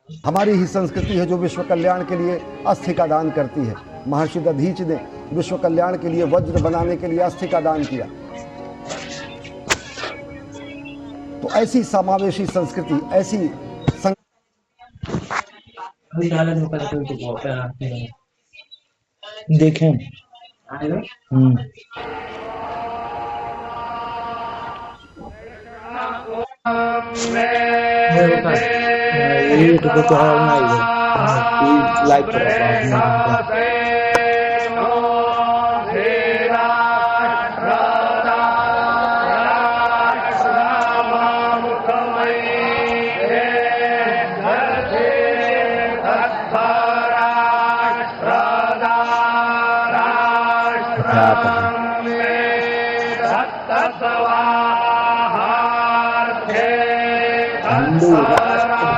हमारी ही संस्कृति है जो विश्व कल्याण के लिए अस्थि का दान करती है। महर्षि दधीच ने विश्व कल्याण के लिए वज्र बनाने के लिए अस्थि का दान किया। तो ऐसी समावेशी संस्कृति, ऐसी देखें। ये तो कुछ और नहीं है, लाइक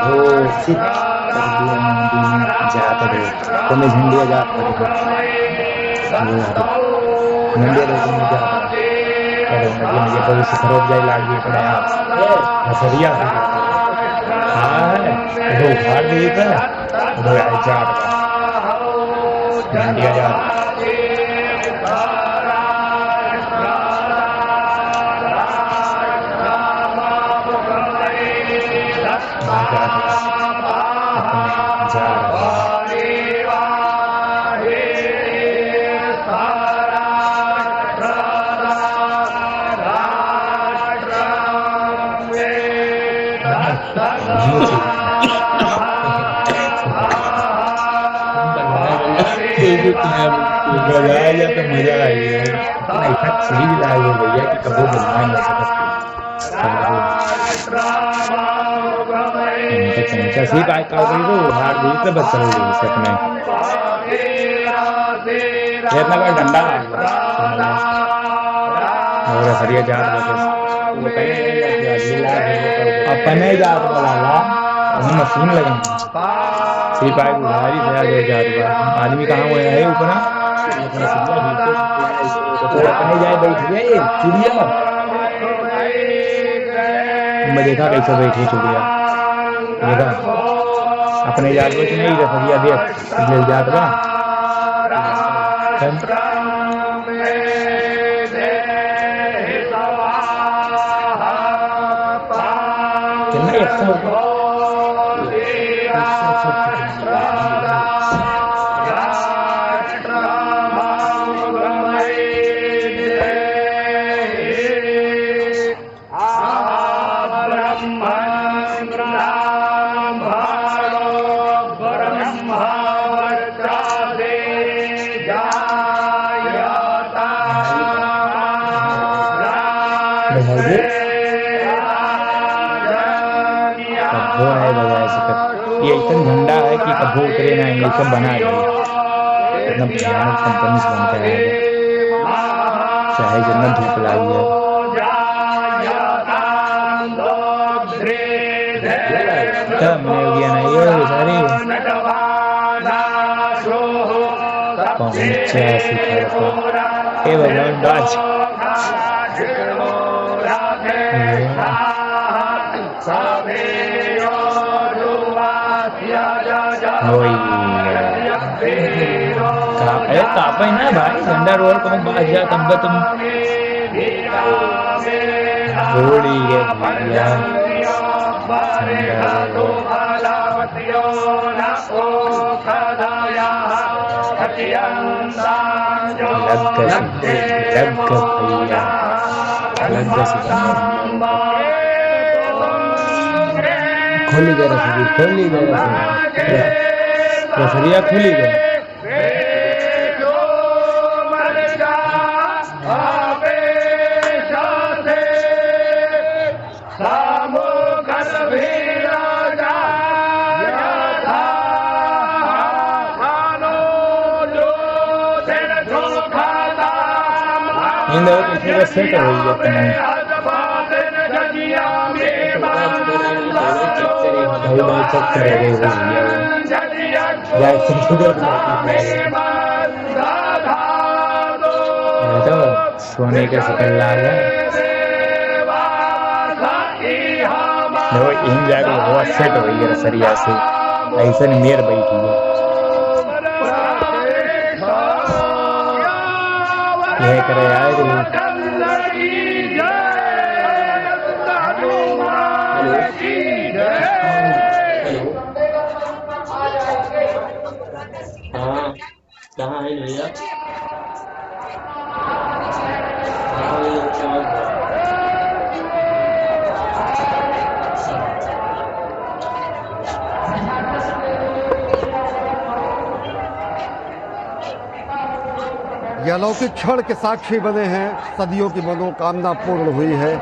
घोषित कर दिया जाता है तो मैं झंडिया जाता है झंडिया देखने जाता है मुझे भविष्य खरोब जाए लाग गई पड़े आप हसरिया हाँ वो भाग गई था वो जाता झंडिया जाता गया तो मजा आई है ऐसा सही भी लाए भैया कि कबो बनवा नहीं सकते सही बात कर रही तो हार दी तो बच्चा हो गई से अपने इतना बड़ा डंडा और सरिया जात अपने जात वाला मशीन लगा सी पाई बुढ़ारी से जात आदमी कहाँ हुआ है ऊपर अपने जाए बैठ गए चिड़िया मैं देखा कैसे बैठी चिड़िया देखा अपने जात में नहीं रखिया देख जात बा कितना ये इतना झंडा है कि कभी उतरे ना एकदम बना दिया इतना भयानक कंपनी से बनता है चाहे जितना धूप लगी है मैंने गया ना ये सारी भगवान बाज कापे ना भाई झंडा रोल को बाज जा तुम होली है भैया खोली गई रसरिया खुली गई सेट हो तो सोने के सकल लाल इन जाकर बहुत सेट हो गई सरिया से ऐसे मेर बैठी है यह करे आए कहाँ है भैया? ये अलौकिक क्षण के साक्षी बने हैं। सदियों की मनोकामना पूर्ण हुई है।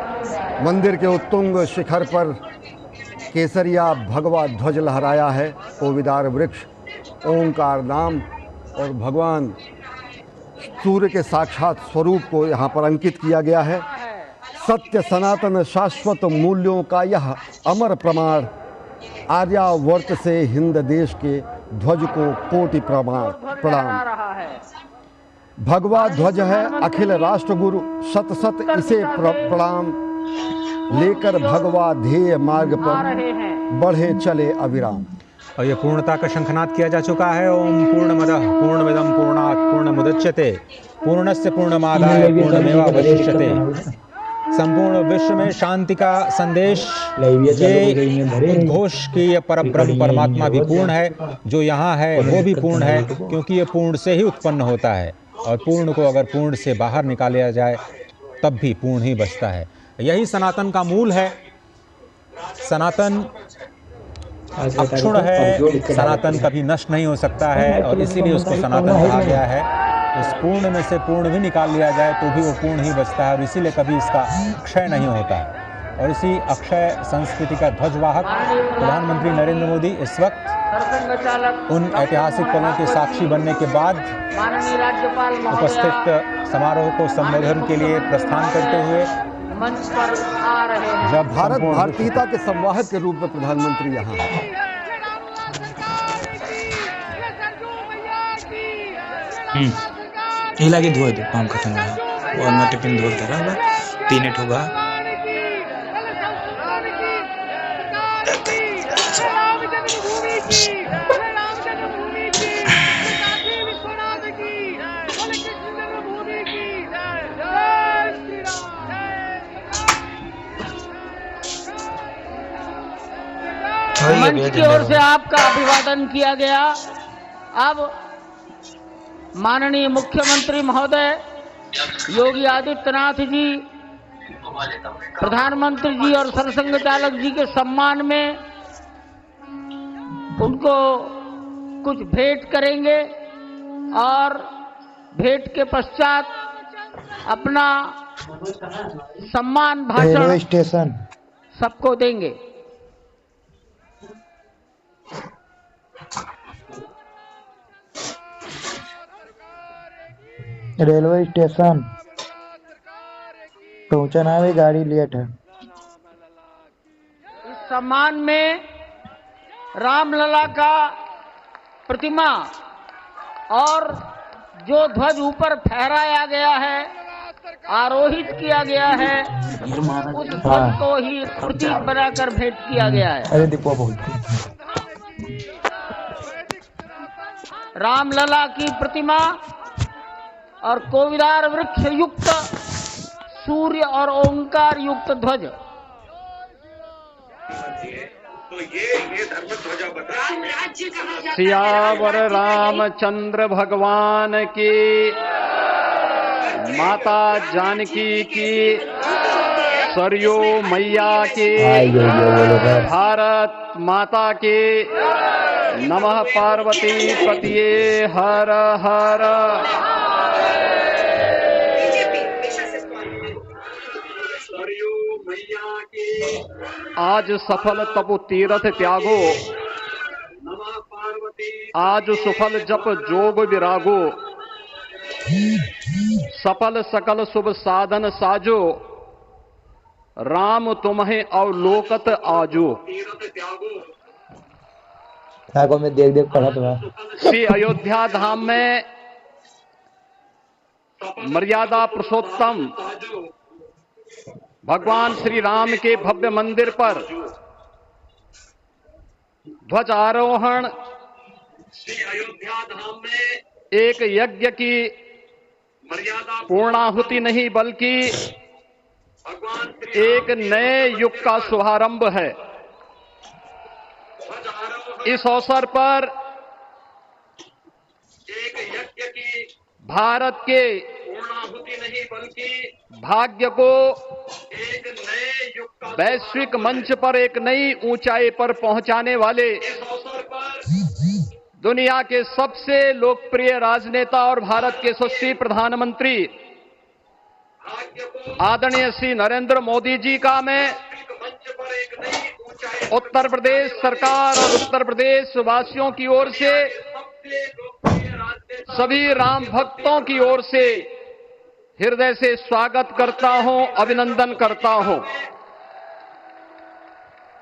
मंदिर के उत्तुंग शिखर पर केसरिया भगवा ध्वज लहराया है। कोविदार वृक्ष, ओंकार नाम और भगवान सूर्य के साक्षात स्वरूप को यहाँ पर अंकित किया गया है। सत्य सनातन शाश्वत मूल्यों का यह अमर प्रमाण, आर्यावर्त से हिंद देश के ध्वज को कोटि प्रणाम। भगवा ध्वज है अखिल राष्ट्रगुरु, शत शत इसे प्रणाम। लेकर भगवा ध्येय मार्ग पर बढ़े चले अविराम। और ये पूर्णता का शंखनाद किया जा चुका है। ओम पूर्णमदः पूर्णमिदं पूर्णात् पूर्णमुदच्यते पूर्णस्य पूर्णमादाय पूर्णमेवावशिष्यते। संपूर्ण विश्व में शांति का संदेश ये उद्घोष कि ये परब्रह्म परमात्मा भी पूर्ण है, जो यहाँ है वो भी पूर्ण है, क्योंकि ये पूर्ण से ही उत्पन्न होता है और पूर्ण को अगर पूर्ण से बाहर निकाला जाए तब भी पूर्ण ही बचता है। यही सनातन का मूल है। सनातन अक्षुण है, सनातन कभी नष्ट नहीं हो सकता है और इसीलिए उसको सनातन कहा गया है। उस पूर्ण में से पूर्ण भी निकाल लिया जाए तो भी वो पूर्ण ही बचता है और इसीलिए कभी इसका क्षय नहीं होता है। और इसी अक्षय संस्कृति का ध्वजवाहक प्रधानमंत्री नरेंद्र मोदी इस वक्त उन ऐतिहासिक पलों के साक्षी बनने के बाद उपस्थित समारोह को संबोधन के लिए प्रस्थान करते हुए मंच पर आ रहे हैं। जब भारत भारतीयता के संवाहक के रूप में प्रधानमंत्री यहाँ हैं। ये लागे धोए दो काम खत्म हुआ और मैं टिफिन धो दे रहा 3 मिनट होगा। मंच की ओर से आपका अभिवादन किया गया। अब माननीय मुख्यमंत्री महोदय योगी आदित्यनाथ जी, प्रधानमंत्री जी और सरसंघ चालक जी के सम्मान में उनको कुछ भेंट करेंगे और भेंट के पश्चात अपना सम्मान भाषण स्टेशन सबको देंगे। रेलवे स्टेशन पहुंचना है, गाड़ी लेट है। इस सम्मान में रामलला का प्रतिमा और जो ध्वज ऊपर फहराया गया है, आरोहित किया गया है, उस ध्वज को ही प्रतीक बनाकर भेंट किया गया है। अरे दीपो बोलते रामलला की प्रतिमा और कोविदार वृक्ष युक्त सूर्य और ओंकार युक्त ध्वज। तो ये धर्म ध्वजा बता। सियावर रामचंद्र भगवान की, माता जानकी की, सरयू मैया की, भारत माता की, नमः पार्वती पतिये हर हर। आज सफल तपु तीरथ त्यागो, आज सुफल जप जोग विरागो, सफल सकल शुभ साधन साजो, राम तुम्हें अवलोकत आजो। में देख देख पढ़ा तो श्री अयोध्या धाम में मर्यादा पुरुषोत्तम भगवान श्री राम के भव्य मंदिर पर ध्वजारोहण श्री अयोध्या धाम में एक यज्ञ की मर्यादा पूर्णाहुति नहीं बल्कि भगवान श्री एक नए युग का शुभारंभ है। ध्वजारोहण इस अवसर पर एक यज्ञ की भारत के पूर्णाहुति नहीं बल्कि भाग्य को एक नए युग का वैश्विक मंच पर एक नई ऊंचाई पर पहुंचाने वाले इस अवसर पर दुनिया के सबसे लोकप्रिय राजनेता और भारत के यशस्वी प्रधानमंत्री भाग्य को आदरणीय श्री नरेंद्र मोदी जी का मैं वैश्विक मंच पर एक नई ऊंचाई उत्तर प्रदेश सरकार और उत्तर प्रदेश वासियों की ओर से सबसे लोकप्रिय राजनेता सभी राम भक्तों की ओर से हृदय से स्वागत करता हूं, अभिनंदन करता हूं।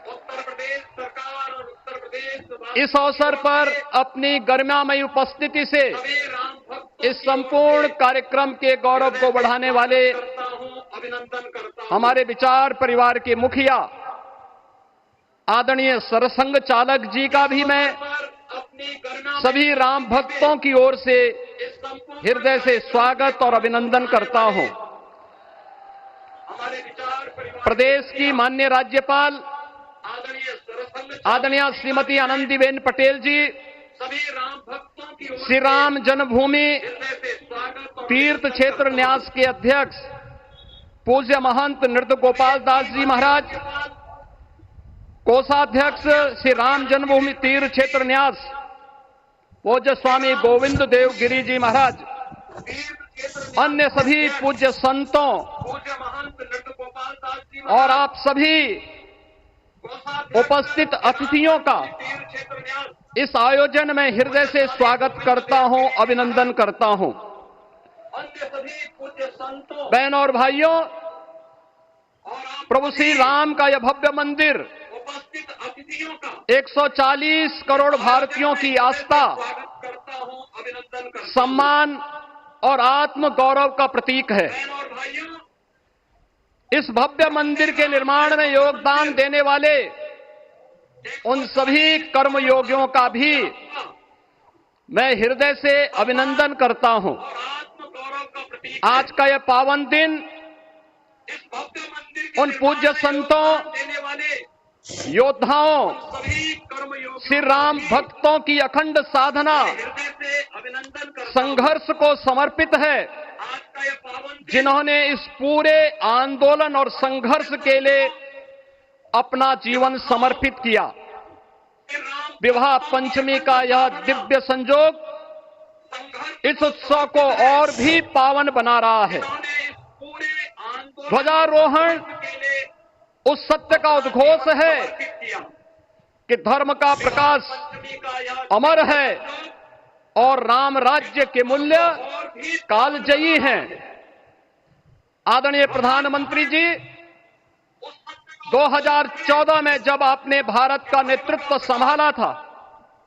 उत्तर प्रदेश सरकार और उत्तर प्रदेश इस अवसर पर अपनी गरिमामयी उपस्थिति से सभी राम भक्त इस संपूर्ण कार्यक्रम के गौरव को बढ़ाने वाले करता हूं, अभिनंदन करता हूं। हमारे विचार परिवार के मुखिया आदरणीय सरसंघ चालक जी का भी मैं पर अपनी गरिमा सभी राम भक्तों की ओर से इस संपूर्ण हृदय से स्वागत और अभिनंदन करता हूं। हमारे विचार परिवार प्रदेश की माननीय राज्यपाल आदरणीय सरसंघ आदरणीय श्रीमती आनंदीबेन पटेल जी सभी राम भक्तों की ओर श्री राम जन्मभूमि हृदय से स्वागत और तीर्थ क्षेत्र न्यास के अध्यक्ष पूज्य महंत नृत्य गोपाल दास जी महाराज, कोषाध्यक्ष श्री राम जन्मभूमि तीर्थ क्षेत्र न्यास पूज्य स्वामी गोविंद देव गिरी जी महाराज, तीर्थ क्षेत्र अन्य सभी पूज्य संतों पूज्य महंत नृत्य गोपाल दास जी और आप सभी कोषाध्यक्ष उपस्थित अतिथियों का तीर्थ क्षेत्र न्यास इस आयोजन में हृदय से स्वागत करता हूं, अभिनंदन करता हूं। अन्य सभी पूज्य संतों बहनों और भाइयों, और आप प्रभु श्री राम का यह भव्य मंदिर उपस्थित अतिथियों का 140 करोड़ भारतीयों की आस्था, स्वागत करता हूं, अभिनंदन करता हूं। सम्मान और आत्म गौरव का प्रतीक है। बहनों और भाइयों, इस भव्य मंदिर के निर्माण में योगदान देने वाले उन सभी कर्मयोगियों का भी मैं हृदय से अभिनंदन करता हूं। और आत्म गौरव का प्रतीक आज का यह पावन दिन इस भव्य मंदिर के उन पूज्य निर्माण में संतों, योगदान देने वाले योद्धाओं, सभी कर्मयोगियों श्री राम भक्तों की अखंड साधना, हृदय से अभिनंदन करता हूं। संघर्ष को समर्पित है, आज का यह पावन दिन जिन्होंने इस पूरे आंदोलन और संघर्ष के लिए अपना जीवन समर्पित किया। श्री राम विवाह पंचमी का यह दिव्य संयोग संघर्ष इस उत्सव को और भी पावन बना रहा है। उन्होंने इस पूरे आंदोलन ध्वजारोहण के लिए उस सत्य का उद्घोष है समर्पित किया। कि धर्म का प्रकाश पंचमी का यह अमर है और राम राज्य के मूल्य और भी कालजयी हैं। आदरणीय प्रधानमंत्री जी, उस सत्य का 2014 में जब आपने भारत का नेतृत्व संभाला था,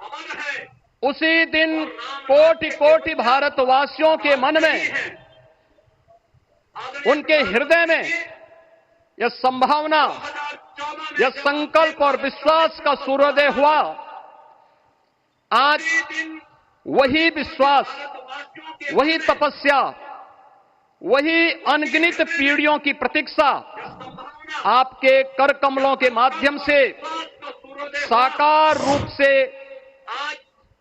अमर है, उसी दिन कोटि कोटि भारतवासियों के मन में, उनके हृदय में यह संभावना, 2014 में यह संकल्प और विश्वास का सूर्योदय हुआ। आज दिन वही विश्वास, भारतवासियों के वही तपस्या, वही अनगिनत पीढ़ियों की प्रतीक्षा संभावना आपके कर कमलों के माध्यम से का सूर्योदय साकार रूप से आज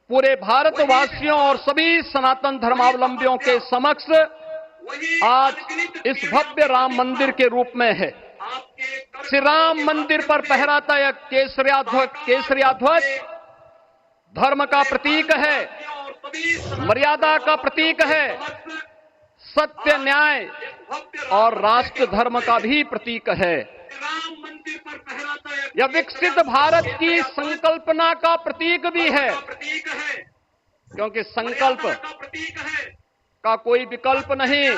पूरे भारतवासियों और सभी सनातन धर्मावलंबियों के समक्ष वही आज अनगिनत इस भव्य राम मंदिर के रूप में है। आपके कर श्री राम मंदिर पर फहराता यह केसरिया ध्वज धर्म का प्रतीक है, और सभी मर्यादा का प्रतीक है, सत्य, न्याय भव्य और राष्ट्र धर्म का भी प्रतीक है। राम मंदिर पर फहराता है यह विकसित भारत की संकल्पना का प्रतीक भी है, प्रतीक है, क्योंकि संकल्प का प्रतीक है का कोई विकल्प नहीं।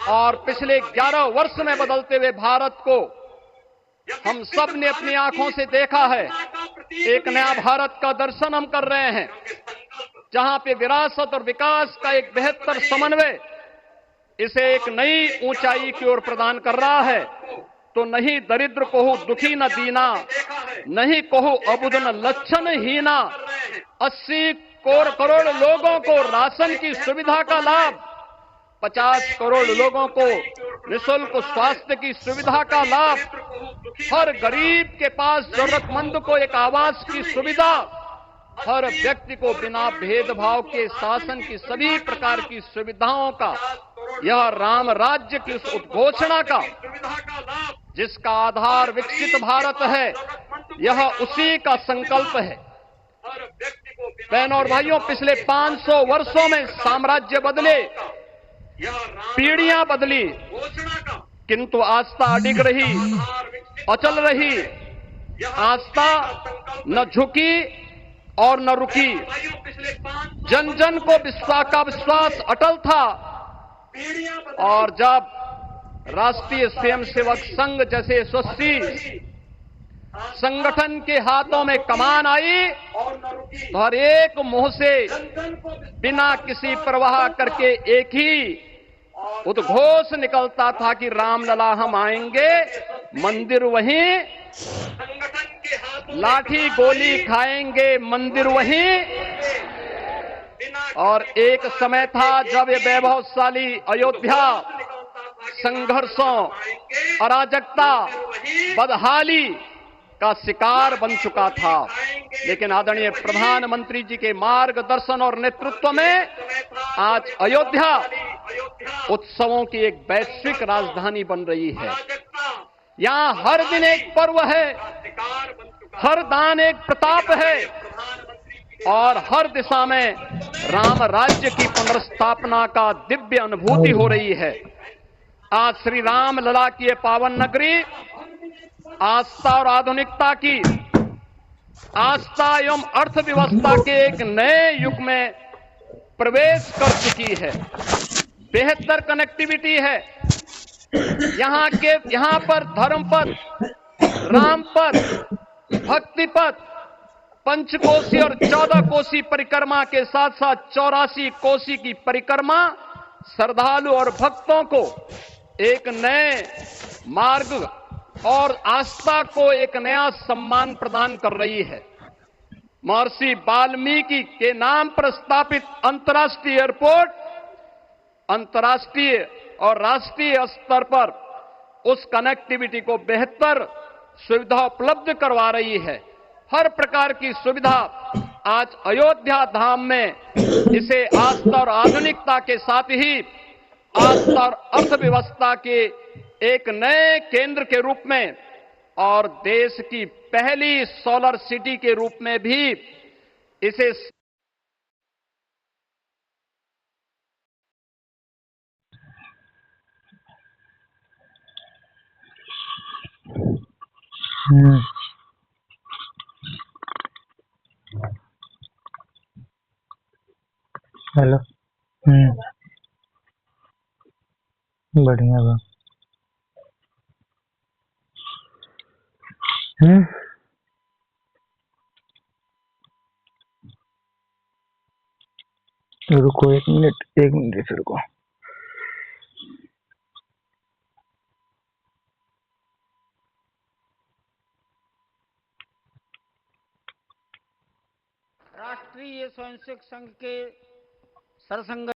और पिछले 11 वर्ष में बदलते हुए भारत को हम सब ने अपनी आंखों से देखा है। एक नया भारत का दर्शन हम कर रहे हैं, जहां पे विरासत और विकास का एक बेहतर समन्वय इसे एक नई ऊंचाई की ओर प्रदान कर रहा है। तो नहीं दरिद्र कोहु दुखी न दीना, नहीं कोहु अबुद न लक्षण हीना। 80 करोड़ लोगों को राशन की सुविधा का लाभ, 50 करोड़ लोगों को निःशुल्क स्वास्थ्य की सुविधा का लाभ, हर गरीब के पास जरूरतमंद को एक आवास की सुविधा, हर व्यक्ति को बिना भेदभाव के शासन की सभी प्रकार की सुविधाओं का, यह राम राज्य की उस उद्घोषणा का जिसका आधार विकसित भारत है, यह उसी का संकल्प है। बहनों और भाइयों, पिछले 500 वर्षों में साम्राज्य बदले, पीढ़ियां बदली, किंतु आस्था अडिग रही, अचल रही। आस्था न झुकी और न रुकी। जन जन को का विश्वास अटल था। और जब राष्ट्रीय स्वयंसेवक संघ जैसे यशस्वी संगठन के हाथों में कमान आई तो हर एक मुंह से बिना किसी परवाह करके एक ही उद्घोष निकलता था कि रामलला हम आएंगे, मंदिर वहीं, लाठी गोली खाएंगे, मंदिर वहीं। और एक समय था जब ये वैभवशाली अयोध्या संघर्षों, अराजकता, बदहाली का शिकार बन चुका था। लेकिन आदरणीय प्रधानमंत्री जी के मार्गदर्शन और नेतृत्व में आज अयोध्या उत्सवों की एक वैश्विक राजधानी बन रही है। यहां हर दिन एक पर्व है, हर दान एक प्रताप है और हर दिशा में राम राज्य की पुनर्स्थापना का दिव्य अनुभूति हो रही है। आज श्री राम लला की ये पावन नगरी आस्था और आधुनिकता की, आस्था एवं अर्थव्यवस्था के एक नए युग में प्रवेश कर चुकी है। बेहतर कनेक्टिविटी है। यहां पर धर्म पथ, राम पथ, भक्ति पथ, पंचकोसी और 14 कोसी परिक्रमा के साथ साथ 84 कोसी की परिक्रमा श्रद्धालु और भक्तों को एक नए मार्ग और आस्था को एक नया सम्मान प्रदान कर रही है। महर्षि वाल्मीकि के नाम पर स्थापित अंतर्राष्ट्रीय एयरपोर्ट अंतर्राष्ट्रीय और राष्ट्रीय स्तर पर उस कनेक्टिविटी को बेहतर सुविधा उपलब्ध करवा रही है। हर प्रकार की सुविधा आज अयोध्या धाम में इसे आस्था और आधुनिकता के साथ ही आस्था और अर्थव्यवस्था के एक नए केंद्र के रूप में और देश की पहली सोलर सिटी के रूप में भी इसे हेलो। बढ़िया बा। रुको एक मिनट रुको। राष्ट्रीय स्वयंसेवक संघ के सरसंघ